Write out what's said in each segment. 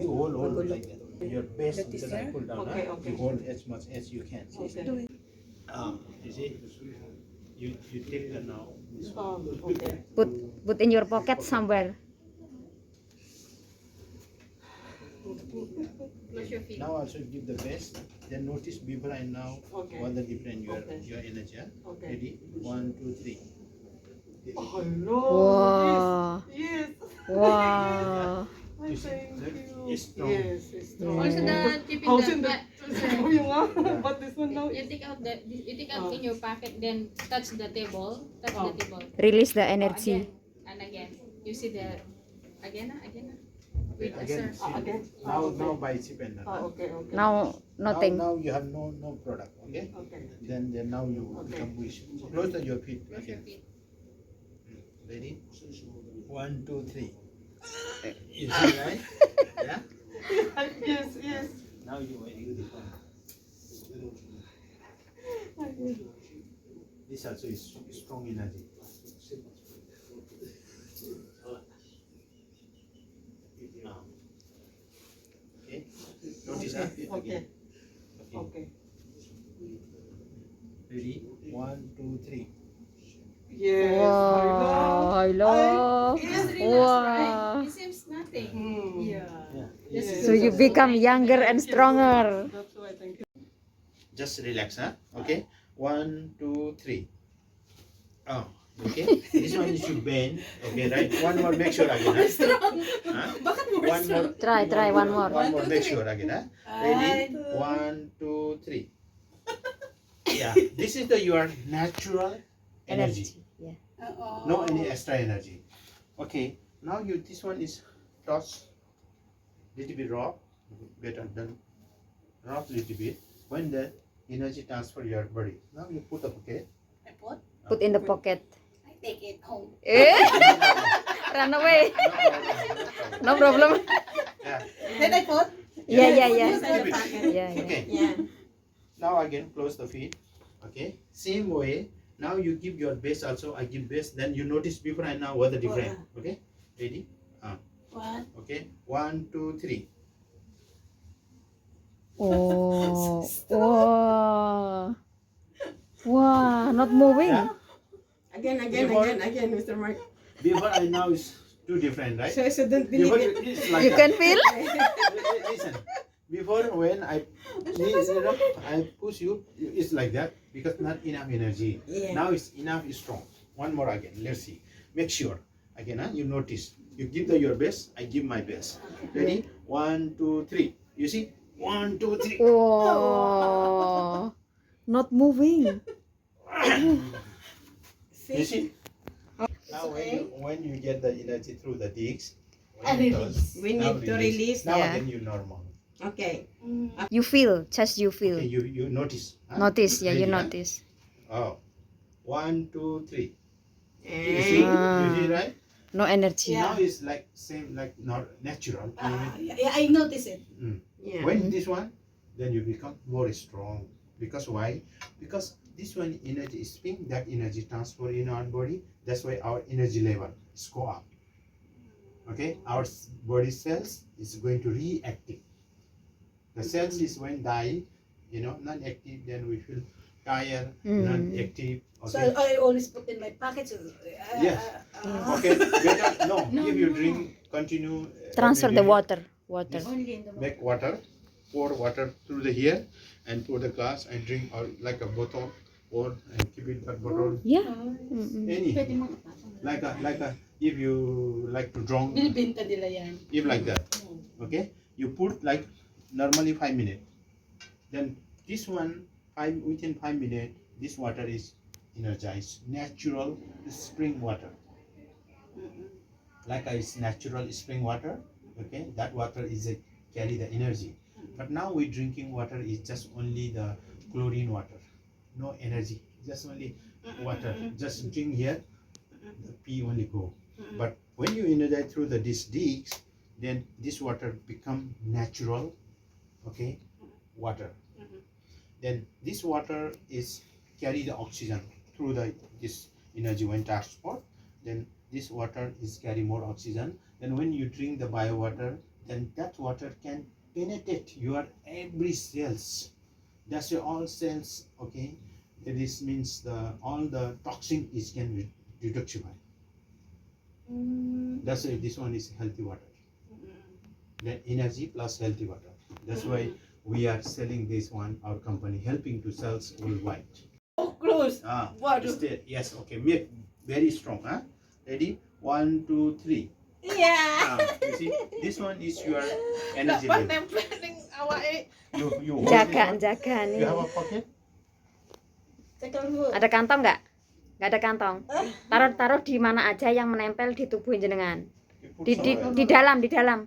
You hold like that. Your best, because I pull down. Okay, You hold as much as you can. Okay. You see, you take the now. Okay. Put in your pocket somewhere. Close your feet. Now also give the best. Then notice before and now. Okay. What the difference Okay. your energy. Yeah? Okay. Ready? 1, 2, 3. Oh no. Wow. Yes. Wow. I You see, thank look, you. it's strong. Yes, it's strong. Also the keeping How's the in the also, yung but this one now you is take out in your pocket, then touch the table. Oh. The table. Release the Again energy. and again. You see the again. With a Again, sir. see, again. now by chip and Okay, okay. Now, nothing. Now you have no product. Okay. Okay. Then now you become wish. Close your feet. Close your again. feet. Ready? 1, 2, 3. You see, right? Yeah. Yes, yes. Now you this one. This also is strong energy. Okay. Notice that. Okay. Okay. Okay. Ready? 1, 2, 3. Yes. Wow, I love. Just relax, Wow. right? It seems nothing. Hmm. Yeah. Yeah. So you become younger and stronger. That's why thank you. Just relax, huh? Okay. 1, 2, 3. Oh, okay. This one is you bend. Okay, right? One more. Make sure again. Huh? One more. Try one more. One more. Make sure again. Huh? Ready? 1, 2, 3. Yeah. This is your natural energy. Yeah. No any extra energy. Okay. Now this one is toss. Little bit raw. Better than raw little bit. When the energy transfer your body. Now you put up. Okay. I put. Put in the pocket. I take it home. Eh? Run away. No problem. Yeah. Then I put. Yeah. Keep it. Yeah. Okay. Yeah. Now again close the feet. Okay. Same way. Now you give your best also. I give best. Then you notice before and now what the difference. Okay. Ready? What? Okay. 1, 2, 3. Oh. Wow. Wow. Not moving. Yeah. Again, Mr. Mark. Before and now is two different, right? So don't believe Before it. it's like You that. can feel? Listen. Before when I push you, it's like that because not enough energy. Yeah. Now it's enough, is strong. One more again. Let's see. Make sure again. You notice. You give your best. I give my best. Ready? 1, 2, 3. You see? 1, 2, 3. Wow. Not moving. You see? Now when you get the energy through the discs, I release. We need to release. Now Yeah. again you normal. Okay. You feel. Just you feel. Okay, you notice. Huh? Notice. Yeah, you Ready, huh? notice. Oh. 1, 2, 3. You And see? You see, right? No energy. Yeah. Now it's like same like not natural. Yeah, I notice it. yeah. When this one, then you become more strong. Because why? Because this one energy is spin, that energy transfer in our body. That's why our energy level is go up. Okay, our body cells is going to reactive. The cells is when die, non-active. Then we feel tired, non-active. So Okay. I always put in my pocket. Yes. Okay. Better no. If you drink, continue. Transfer every the day, water. Water. Only in the Make water, pour water through the here, and pour the glass and drink or like a bottle, or and keep it that bottle. Yeah. Any like a if you like to drink, Binibenta nila yan. if like that. Okay. You put like normally 5 minutes. Then this one within 5 minutes, this water is energized, natural spring water. Like a natural spring water. Okay, that water is carry the energy. But now we drinking water is just only the chlorine water, no energy, just only water. Just drink here, the pee only go. But when you energize through this discs, then this water become natural, okay, water. Then this water is carry the oxygen through this energy when transport. Then this water is carry more oxygen. Then when you drink the bio water, then that water can penetrate your every cells. That's your all cells. Okay, this means all the toxin is can detoxify. That's why this one is healthy water. Then energy plus healthy water. That's why we are selling this one. Our company helping to sell worldwide. Oh, close. Water. Yes. Okay. Make very strong. Huh? Ready? 1, 2, 3. Yeah. You see, this one is your energy Dapat level. nempelin awak You hold this Jaga, one. jaga You nih. have a pocket. Tekan dulu. Ada kantong nggak? Nggak ada kantong. Taruh di mana aja yang menempel di tubuh jenengan. You put Di somewhere. di dalam.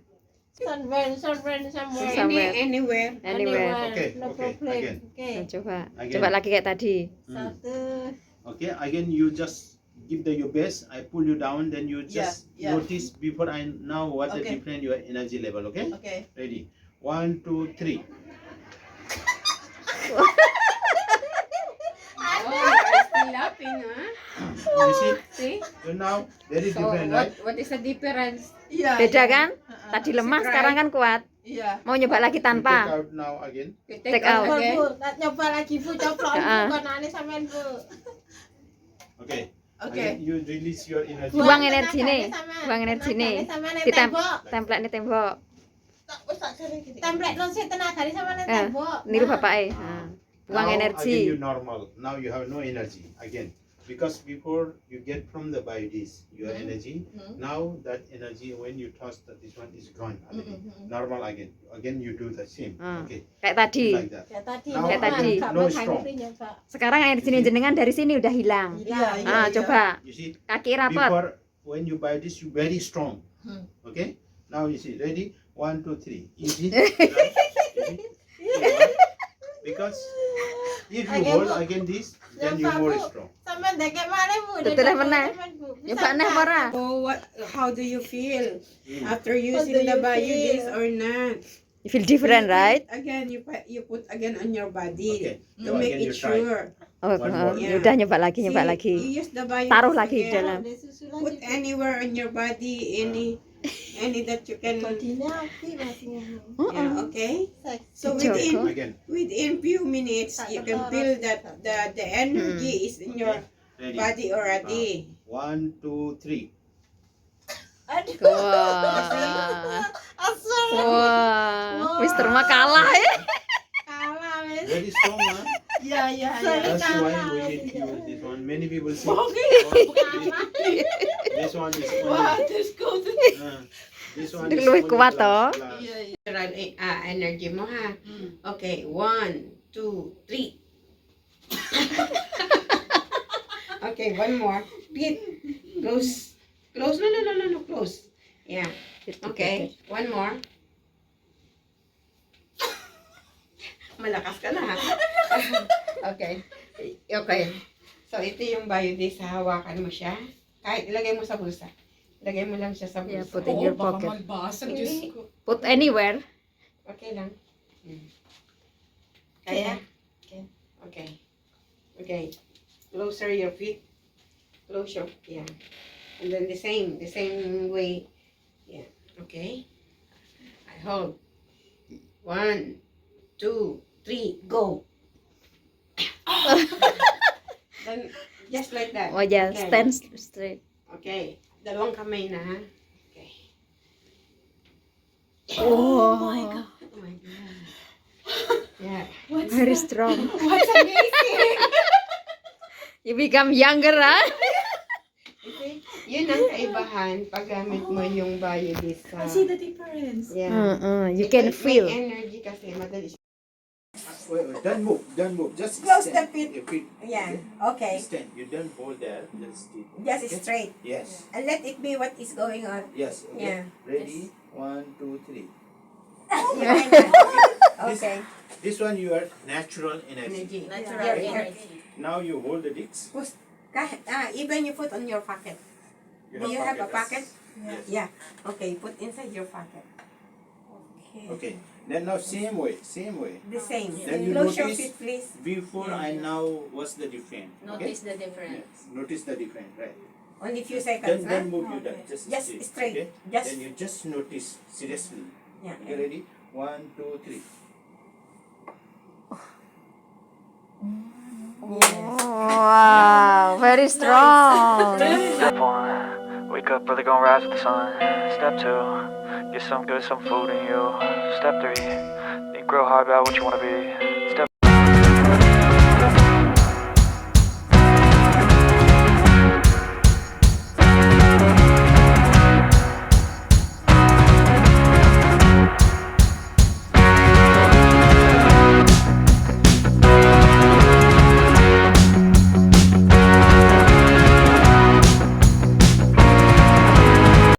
Somewhere. Somewhere. Anywhere. Anywhere. Okay. No Okay. problem. Again. Okay. Nah, coba. Again. Coba lagi kayak tadi. Satu. Okay. Again, you just give your best. I pull you down. Then you just Yeah. notice before I now what the Okay. different your energy level. Okay. Okay. Ready? 1, 2, 3. Oh, you're still laughing, huh? You see? See? So now very So different, right? what is the difference? Iya. Beda kan? Uh-uh. Tadi lemah, sekarang kan kuat. Iya. Mau nyoba lagi You take tanpa. out now again. You Take out. again. Bu, nak nyoba lagi Bu, coplok Ah. Bu, konane sampean Bu. Okay. Oke. Again, you release your energy. Buang Tenagane energi nih. sampean. Buang energi nih. Tenagane sampean nang Di tembok. template nih tembok. Template non sih tenagane sampean nang Eh, tembok. Niru Nah. bapak Nah. Buang Now, energi. Again, you normal. Now you have no energy again, because before you get from the biodies your energy. Now that energy when you toss that this one is gone. Already. Normal again. Again you do the same. Ah. Okay. Kayak tadi. Like that. Kayak tadi. Now, Kayak tadi. no strong. Sekarang energi jenengan dari sini udah hilang. Iya, Ah, coba. You see, Kaki rapat. before when you buy this, you very strong. Hmm. Okay. Now you see, ready? 1, 2, 3. Easy. Right? You see? Because if you Again, hold Bu. again this, then you Nampak, more Bu. strong. Sampean deket mana Bu? Betul dah meneh. Nyoba neh ora. So how do you feel Mm. after do using you the biodies feel? or not? You feel different, right? Again, you put again on your body Okay. to Now make again you it try. sure. Oh, One more. ya udah nyoba lagi, nyoba See, lagi. You use the biodies Taruh lagi di again. dalam. Put anywhere on your body, any that you can. Yeah, okay. So Joko. within few minutes you can feel that the energy is in your Ready? body already. 1, 2, 3. Wah. Asal Wah. Mister mah kalah ya. kalah wes. Very strong, huh? Yeah, yeah, That's why we need to use this one. Many people say, this one is only. This one is Lebih only kuat, plus, toh. plus. Natural energy mo ha. Okay, 1, 2, 3. Okay, one more. Repeat. Close. Close. No. Close. Yeah. Okay. One more. Malakas ka na ha. Okay. Okay. So, ito yung biodies. Hawakan mo siya. Kahit ilagay mo sa bulsa. Ilagay mo lang siya sa Yeah, bulsa. put in your pocket. Magbasag, Diyos ko. Put anywhere. Okay lang. Kaya? Okay. Okay. Okay. Closer your feet. Close your, yeah. And then the same way. Yeah. Okay. I hold. 1, 2, 3, go. Then, just like that. Oh ya, Okay. stand straight. Okay. Dalawang kamay na, ha? Okay. Oh, Oh my God. Yeah. very strong. What's amazing? You become younger, ha? You see, yun ang kaibahan pag gamit mo yung biodies sa... the difference. Yeah. You can May feel. energy kasi, madali siya. Wait, don't move. Just Close stand. the feet. Your feet. Yeah, okay. Stand. You don't hold there. Just still. Just Okay? straight. Yes. And let it be what is going on. Yes. Okay. Yeah. Ready? 1, 2, 3. Okay. This one your natural energy. Energy. Natural Your energy. Now you hold the dicks. Even you put on your pocket. Do you have a pocket? Yes. Yeah. Okay, put inside your pocket. Okay. Okay. Then now same way. The same. Then you Close your notice feet, please. before and now what's the difference? Okay? Notice the difference. Yes. Notice the difference, right? Only few seconds, Then huh? move you that just Just straight. Okay? Just Then you just notice seriously. Yeah. Okay, ready? 1, 2, 3. Wow, very strong. Step 1, wake up early, gonna rise with the sun. Step 2, get some good, some food in you. Step 3, think real hard about what you wanna be.